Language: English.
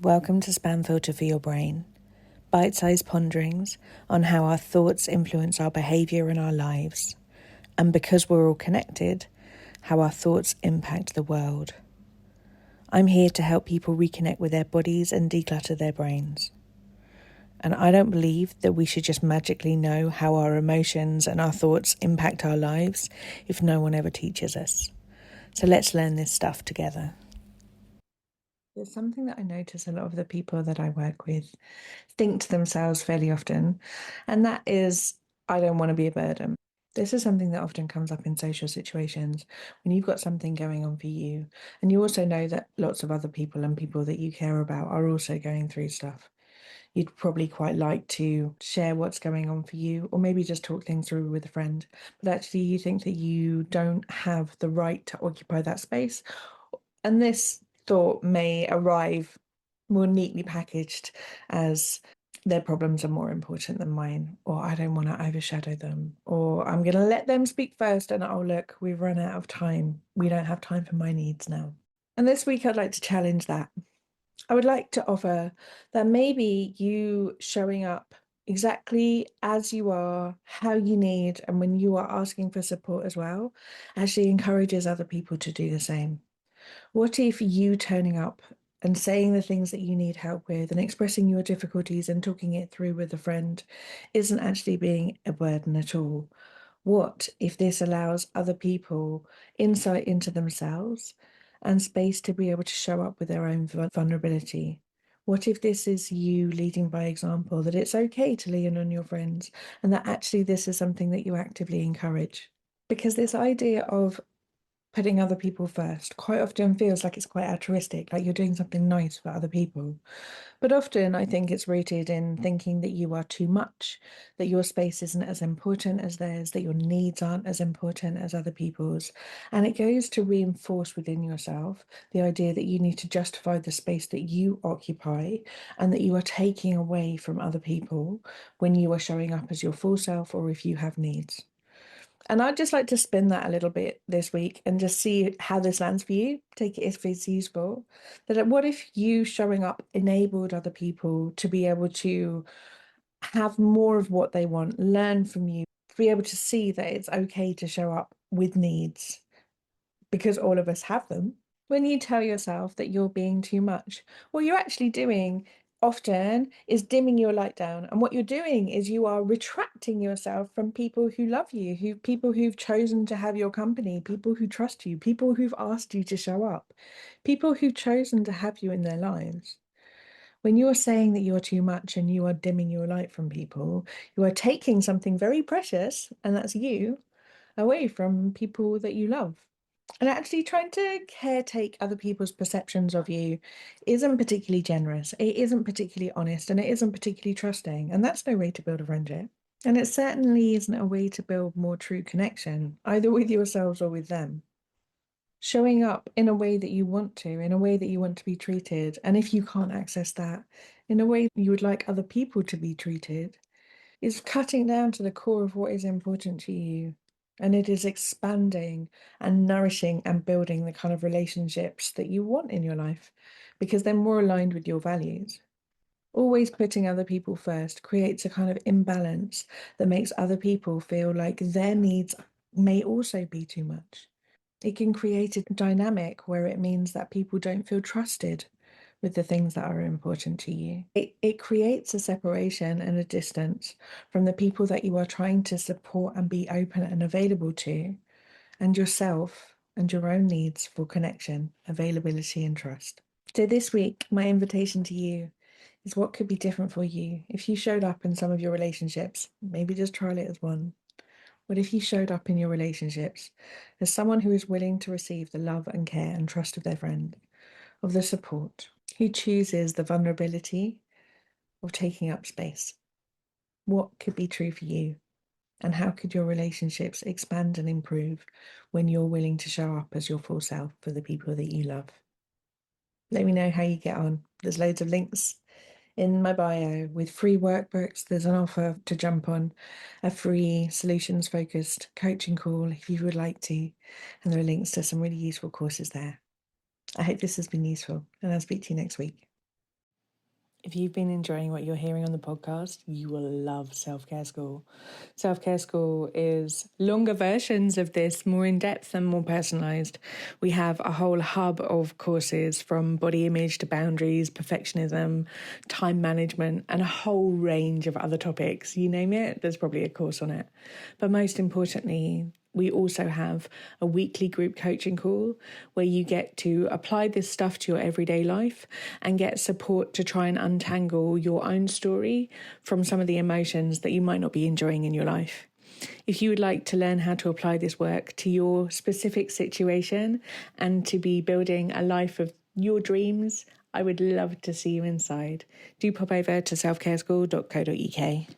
Welcome to Spam Filter for Your Brain, bite-sized ponderings on how our thoughts influence our behaviour and our lives, and because we're all connected, how our thoughts impact the world. I'm here to help people reconnect with their bodies and declutter their brains. And I don't believe that we should just magically know how our emotions and our thoughts impact our lives if no one ever teaches us. So let's learn this stuff together. There's something that I notice a lot of the people that I work with think to themselves fairly often, and that is, I don't want to be a burden. This is something that often comes up in social situations when you've got something going on for you, and you also know that lots of other people and people that you care about are also going through stuff. You'd probably quite like to share what's going on for you, or maybe just talk things through with a friend, but actually you think that you don't have the right to occupy that space. And this thought may arrive more neatly packaged as their problems are more important than mine, or I don't want to overshadow them, or I'm going to let them speak first and oh, look, we've run out of time. We don't have time for my needs now. And this week, I'd like to challenge that. I would like to offer that maybe you showing up exactly as you are, how you need, and when you are asking for support as well, actually encourages other people to do the same. What if you turning up and saying the things that you need help with and expressing your difficulties and talking it through with a friend isn't actually being a burden at all? What if this allows other people insight into themselves and space to be able to show up with their own vulnerability? What if this is you leading by example, that it's okay to lean on your friends and that actually this is something that you actively encourage? Because this idea of putting other people first quite often feels like it's quite altruistic, like you're doing something nice for other people. But often I think it's rooted in thinking that you are too much, that your space isn't as important as theirs, that your needs aren't as important as other people's. And it goes to reinforce within yourself the idea that you need to justify the space that you occupy and that you are taking away from other people when you are showing up as your full self or if you have needs. And I'd just like to spin that a little bit this week and just see how this lands for you. Take it if it's useful. That what if you showing up enabled other people to be able to have more of what they want, learn from you, be able to see that it's okay to show up with needs because all of us have them. When you tell yourself that you're being too much, what you're actually doing often is dimming your light down. And what you're doing is you are retracting yourself from people who love you, people who've chosen to have your company, people who trust you, people who've asked you to show up, people who've chosen to have you in their lives. When you are saying that you're too much and you are dimming your light from people, you are taking something very precious, and that's you, away from people that you love. And actually trying to caretake other people's perceptions of you isn't particularly generous. It isn't particularly honest and it isn't particularly trusting. And that's no way to build a friendship. And it certainly isn't a way to build more true connection, either with yourselves or with them. Showing up in a way that you want to, in a way that you want to be treated. And if you can't access that, in a way you would like other people to be treated, is cutting down to the core of what is important to you. And it is expanding and nourishing and building the kind of relationships that you want in your life because they're more aligned with your values. Always putting other people first creates a kind of imbalance that makes other people feel like their needs may also be too much. It can create a dynamic where it means that people don't feel trusted with the things that are important to you. It creates a separation and a distance from the people that you are trying to support and be open and available to, and yourself and your own needs for connection, availability, and trust. So this week, my invitation to you is what could be different for you if you showed up in some of your relationships. Maybe just trial it as one. What if you showed up in your relationships as someone who is willing to receive the love and care and trust of their friend, of the support, who chooses the vulnerability of taking up space? What could be true for you? And how could your relationships expand and improve when you're willing to show up as your full self for the people that you love? Let me know how you get on. There's loads of links in my bio with free workbooks. There's an offer to jump on a free solutions focused coaching call if you would like to. And there are links to some really useful courses there. I hope this has been useful and I'll speak to you next week. If you've been enjoying what you're hearing on the podcast, you will love Self-Care School. Self-Care School is longer versions of this, more in-depth and more personalised. We have a whole hub of courses from body image to boundaries, perfectionism, time management, and a whole range of other topics. You name it, there's probably a course on it. But most importantly, we also have a weekly group coaching call where you get to apply this stuff to your everyday life and get support to try and untangle your own story from some of the emotions that you might not be enjoying in your life. If you would like to learn how to apply this work to your specific situation and to be building a life of your dreams, I would love to see you inside. Do pop over to selfcareschool.co.uk.